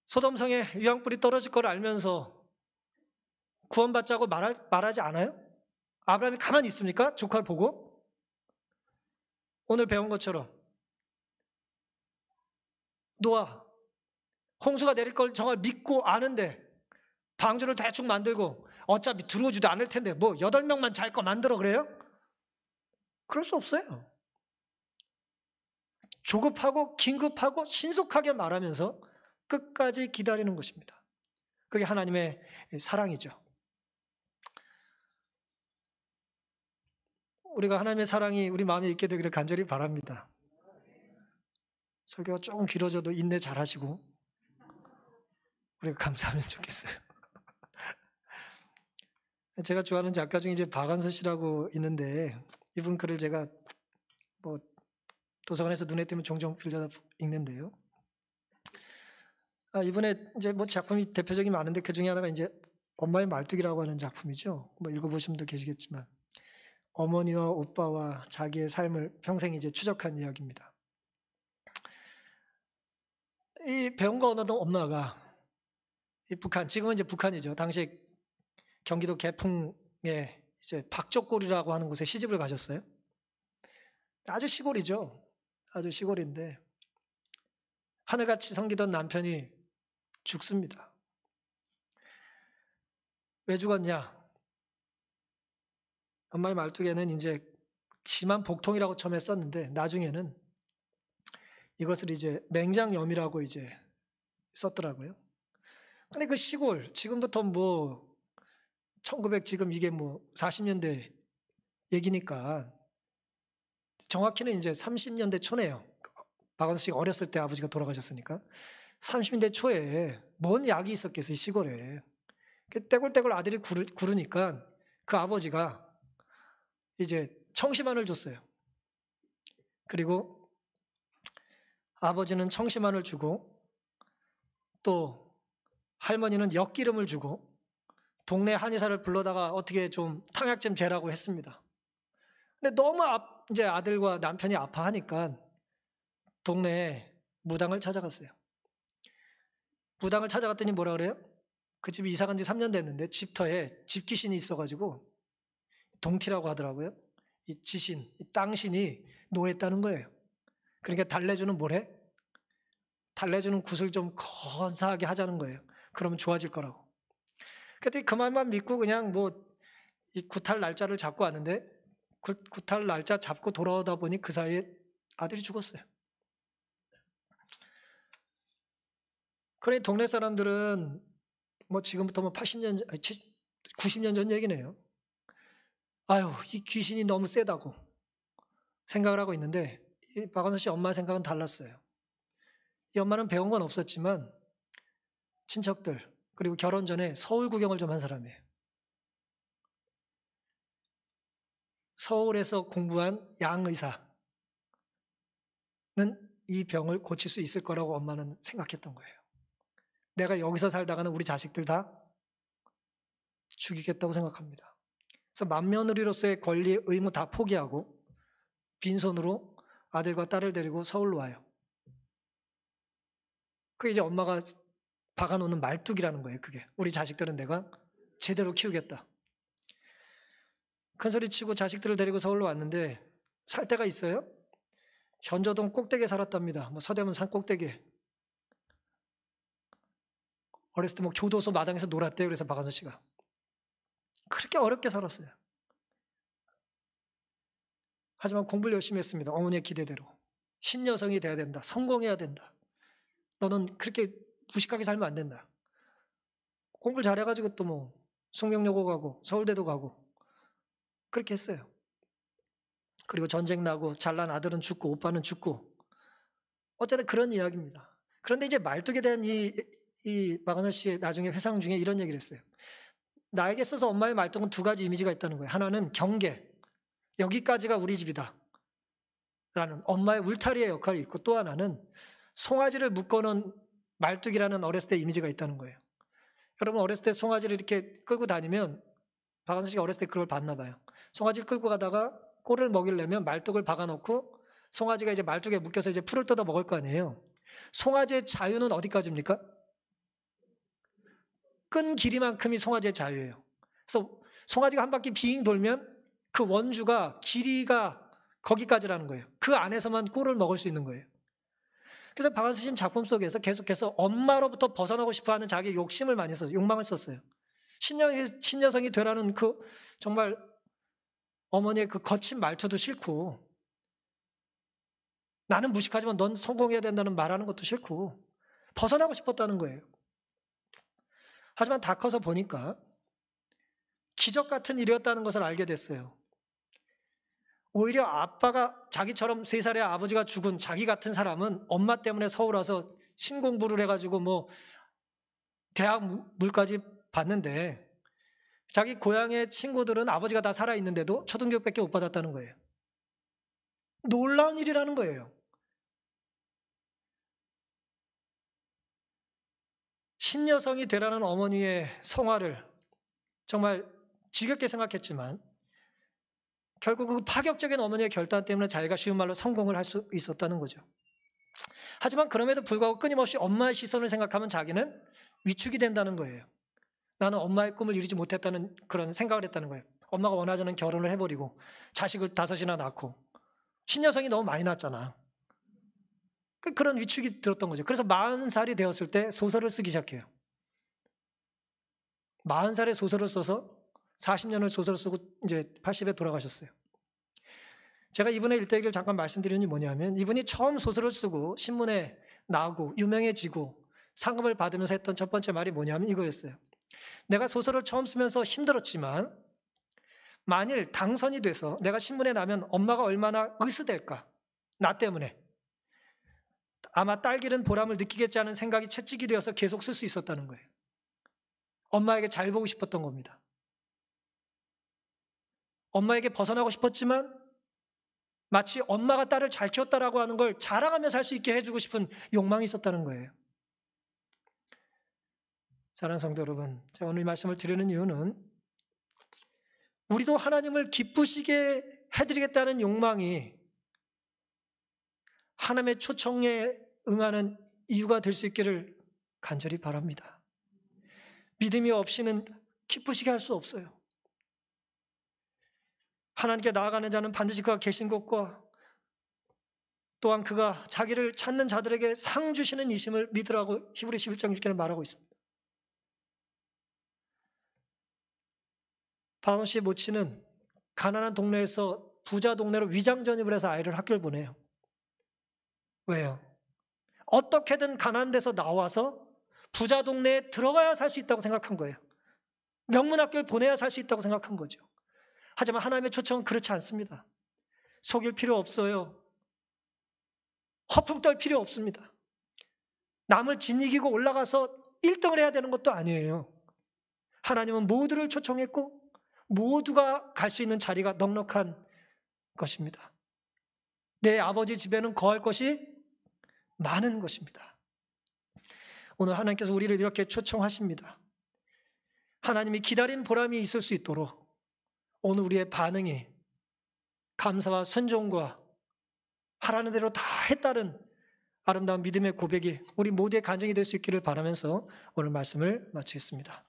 소돔성에 유황불이 떨어질 걸 알면서 구원받자고 말하지 않아요? 아브라함이 가만히 있습니까? 조카를 보고? 오늘 배운 것처럼 노아 홍수가 내릴 걸 정말 믿고 아는데 방주를 대충 만들고 어차피 들어오지도 않을 텐데 뭐 8명만 잘 거 만들어 그래요? 그럴 수 없어요. 조급하고 긴급하고 신속하게 말하면서 끝까지 기다리는 것입니다. 그게 하나님의 사랑이죠. 우리가 하나님의 사랑이 우리 마음에 있게 되기를 간절히 바랍니다. 설교가 조금 길어져도 인내 잘하시고 우리가 감사하면 좋겠어요. 제가 좋아하는 작가 중에 이제 박완서 씨라고 있는데 이분 글을 제가 뭐 도서관에서 눈에 띄면 종종 빌려다 읽는데요. 이분의 이제 뭐 작품이 대표적인 많은데 그 중에 하나가 이제 엄마의 말뚝이라고 하는 작품이죠. 뭐 읽어보신 분도 계시겠지만 어머니와 오빠와 자기의 삶을 평생 이제 추적한 이야기입니다. 이 배움과 언어던 엄마가 이 지금은 이제 북한이죠. 당시 경기도 개풍에 이제 박족골이라고 하는 곳에 시집을 가셨어요. 아주 시골이죠. 아주 시골인데 하늘같이 섬기던 남편이 죽습니다. 왜 죽었냐? 엄마의 말뚝에는 이제 심한 복통이라고 처음에 썼는데 나중에는 이것을 이제 맹장염이라고 이제 썼더라고요. 근데 그 시골 지금부터 뭐 1900 지금 이게 뭐 40년대 얘기니까 정확히는 이제 30년대 초네요. 박원순 씨가 어렸을 때 아버지가 돌아가셨으니까 30년대 초에 뭔 약이 있었겠어요 시골에. 떼굴떼굴 아들이 구르니까 그 아버지가 이제 청심환을 줬어요. 그리고 아버지는 청심환을 주고 또 할머니는 엿기름을 주고 동네 한의사를 불러다가 어떻게 좀 탕약 좀 재라고 했습니다. 근데 너무 이제 아들과 남편이 아파하니까 동네에 무당을 찾아갔어요. 무당을 찾아갔더니 뭐라 그래요? 그 집이 이사 간 지 3년 됐는데 집터에 집귀신이 있어가지고 동티라고 하더라고요. 이 지신, 이 땅신이 노했다는 거예요. 그러니까 달래주는 뭐래? 달래주는 굿을 좀 건사하게 하자는 거예요. 그러면 좋아질 거라고. 그때 그 말만 믿고 그냥 뭐 이 굿할 날짜를 잡고 왔는데 굿할 날짜 잡고 돌아오다 보니 그 사이에 아들이 죽었어요. 그러니 동네 사람들은 뭐 지금부터 뭐 80년, 90년 전 얘기네요. 아유, 이 귀신이 너무 세다고 생각을 하고 있는데 이 박원순 씨 엄마 생각은 달랐어요. 이 엄마는 배운 건 없었지만 친척들 그리고 결혼 전에 서울 구경을 좀 한 사람이에요. 서울에서 공부한 양의사는 이 병을 고칠 수 있을 거라고 엄마는 생각했던 거예요. 내가 여기서 살다가는 우리 자식들 다 죽이겠다고 생각합니다. 그래서 맏며느리로서의 권리, 의무 다 포기하고 빈손으로 아들과 딸을 데리고 서울로 와요. 그게 이제 엄마가 박아놓는 말뚝이라는 거예요. 그게 우리 자식들은 내가 제대로 키우겠다. 큰소리 치고 자식들을 데리고 서울로 왔는데 살 데가 있어요? 현저동 꼭대기에 살았답니다. 뭐 서대문 산 꼭대기에. 어렸을 때 뭐 교도소 마당에서 놀았대요. 그래서 박원순 씨가. 그렇게 어렵게 살았어요. 하지만 공부를 열심히 했습니다. 어머니의 기대대로. 신여성이 돼야 된다. 성공해야 된다. 너는 그렇게 무식하게 살면 안 된다. 공부를 잘해가지고 또 뭐 숙명여고 가고 서울대도 가고 그렇게 했어요. 그리고 전쟁 나고 잘난 아들은 죽고 오빠는 죽고 어쨌든 그런 이야기입니다. 그런데 이제 말뚝에 대한 이 박원순 씨의 나중에 회상 중에 이런 얘기를 했어요. 나에게 있어서 엄마의 말뚝은 두 가지 이미지가 있다는 거예요. 하나는 경계, 여기까지가 우리 집이다 라는 엄마의 울타리의 역할이 있고, 또 하나는 송아지를 묶어놓은 말뚝이라는 어렸을 때 이미지가 있다는 거예요. 여러분 어렸을 때 송아지를 이렇게 끌고 다니면, 박원순 씨가 어렸을 때 그걸 봤나 봐요. 송아지를 끌고 가다가 꼴을 먹이려면 말뚝을 박아놓고 송아지가 이제 말뚝에 묶여서 이제 풀을 뜯어 먹을 거 아니에요. 송아지의 자유는 어디까지입니까? 끈 길이만큼이 송아지의 자유예요. 그래서 송아지가 한 바퀴 빙 돌면 그 원주가 길이가 거기까지라는 거예요. 그 안에서만 꿀을 먹을 수 있는 거예요. 그래서 박원순 씨는 작품 속에서 계속해서 엄마로부터 벗어나고 싶어하는 자기 욕심을 많이 썼어요. 욕망을 썼어요. 신여성이 되라는 그 정말 어머니의 그 거친 말투도 싫고, 나는 무식하지만 넌 성공해야 된다는 말하는 것도 싫고, 벗어나고 싶었다는 거예요. 하지만 다 커서 보니까 기적 같은 일이었다는 것을 알게 됐어요. 오히려 아빠가 자기처럼 3살의 아버지가 죽은 자기 같은 사람은 엄마 때문에 서울 와서 신공부를 해가지고 뭐 대학 물까지 봤는데, 자기 고향의 친구들은 아버지가 다 살아있는데도 초등교육밖에 못 받았다는 거예요. 놀라운 일이라는 거예요. 신여성이 되라는 어머니의 성화를 정말 지겹게 생각했지만 결국 그 파격적인 어머니의 결단 때문에 자기가 쉬운 말로 성공을 할 수 있었다는 거죠. 하지만 그럼에도 불구하고 끊임없이 엄마의 시선을 생각하면 자기는 위축이 된다는 거예요. 나는 엄마의 꿈을 이루지 못했다는 그런 생각을 했다는 거예요. 엄마가 원하지 않는 결혼을 해버리고 자식을 5이나 낳고 신여성이 너무 많이 낳았잖아. 그런 위축이 들었던 거죠. 그래서 40살이 되었을 때 소설을 쓰기 시작해요. 40살에 소설을 써서 40년을 소설을 쓰고 이제 80에 돌아가셨어요. 제가 이분의 일대기를 잠깐 말씀드리는 게 뭐냐면, 이분이 처음 소설을 쓰고 신문에 나오고 유명해지고 상금을 받으면서 했던 첫 번째 말이 뭐냐면 이거였어요. 내가 소설을 처음 쓰면서 힘들었지만 만일 당선이 돼서 내가 신문에 나면 엄마가 얼마나 으스댈까, 나 때문에. 아마 딸 기른 보람을 느끼겠지 하는 생각이 채찍이 되어서 계속 쓸 수 있었다는 거예요. 엄마에게 잘 보고 싶었던 겁니다. 엄마에게 벗어나고 싶었지만 마치 엄마가 딸을 잘 키웠다라고 하는 걸 자랑하면서 할 수 있게 해주고 싶은 욕망이 있었다는 거예요. 사랑하는 성도 여러분, 제가 오늘 이 말씀을 드리는 이유는 우리도 하나님을 기쁘시게 해드리겠다는 욕망이 하나님의 초청에 응하는 이유가 될 수 있기를 간절히 바랍니다. 믿음이 없이는 기쁘시게 할 수 없어요. 하나님께 나아가는 자는 반드시 그가 계신 것과 또한 그가 자기를 찾는 자들에게 상 주시는 이심을 믿으라고 히브리 11장 6절에 말하고 있습니다. 박원순 씨의 모친은 가난한 동네에서 부자 동네로 위장 전입을 해서 아이를 학교를 보내요. 왜요? 어떻게든 가난한 데서 나와서 부자 동네에 들어가야 살 수 있다고 생각한 거예요. 명문학교를 보내야 살 수 있다고 생각한 거죠. 하지만 하나님의 초청은 그렇지 않습니다. 속일 필요 없어요. 허풍 떨 필요 없습니다. 남을 짓이기고 올라가서 1등을 해야 되는 것도 아니에요. 하나님은 모두를 초청했고 모두가 갈 수 있는 자리가 넉넉한 것입니다. 내 아버지 집에는 거할 것이 많은 것입니다. 오늘 하나님께서 우리를 이렇게 초청하십니다. 하나님이 기다린 보람이 있을 수 있도록 오늘 우리의 반응이 감사와 순종과 하라는 대로 다 했다는 아름다운 믿음의 고백이 우리 모두의 간증이 될 수 있기를 바라면서 오늘 말씀을 마치겠습니다.